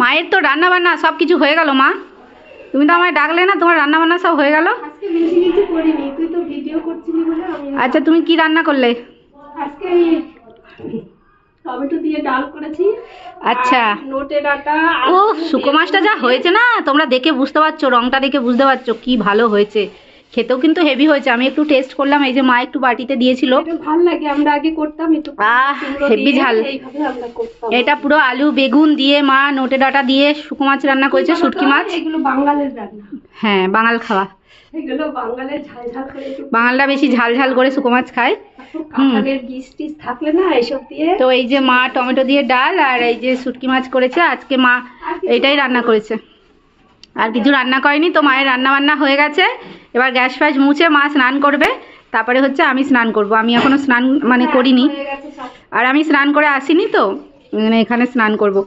মায়ের তো রান্না বান্না সব কিছু হয়ে গেল মা, তুমি তো আমায় ডাকলে না, তোমার রান্না বান্না সব হয়ে গেল। আজকে বেশি কিছু করিনি, তুই তো ভিডিও করছিলি বলে আমি। আচ্ছা তুমি কি রান্না করলে? আজকে টমেটো দিয়ে ডাল করেছি। আচ্ছা, নোটে ডাটা। ও শুকো মাছটা যা হয়েছে না, তোমরা দেখে বুঝতে পারছো, রংটা দেখে বুঝতে পারছো কি ভালো হয়েছে। খেতেও কিন্তু হেভি হয়েছে, আমি একটু টেস্ট করলাম, এই যে মা একটু বাটিতে দিয়েছিল। ভালো লাগে, আমরা আগে করতাম একটু হেভি ঝাল। এইভাবে আমরা করতাম। এটা পুরো আলু বেগুন দিয়ে মা নোটে ডাটা দিয়ে শুকো মাছ রান্না করেছে, শুটকি মাছ। এগুলো বাঙালির রান্না। হ্যাঁ, বাঙাল খাওয়া। এগুলো বাঙালির ঝাল ঝাল করে, বাঙালরা বেশি ঝাল ঝাল করে শুকো মাছ খায়। কাঁঠালের বীজ টিজ থাকলে না এসব দিয়ে। তো এই যে মা টমেটো দিয়ে ডাল আর এই যে শুটকি মাছ করেছে আজকে মা, এটাই রান্না করেছে, আর কিছু রান্না করেনি। তো মায়ের রান্না বান্না হয়ে গেছে, এবার গ্যাস ফ্যাস মুছে মা স্নান করবে, তারপরে হচ্ছে আমি স্নান করব। আমি এখনো স্নান মানে করিনি, আর আমি স্নান করে আসিনি, তো মানে এখানে স্নান করব।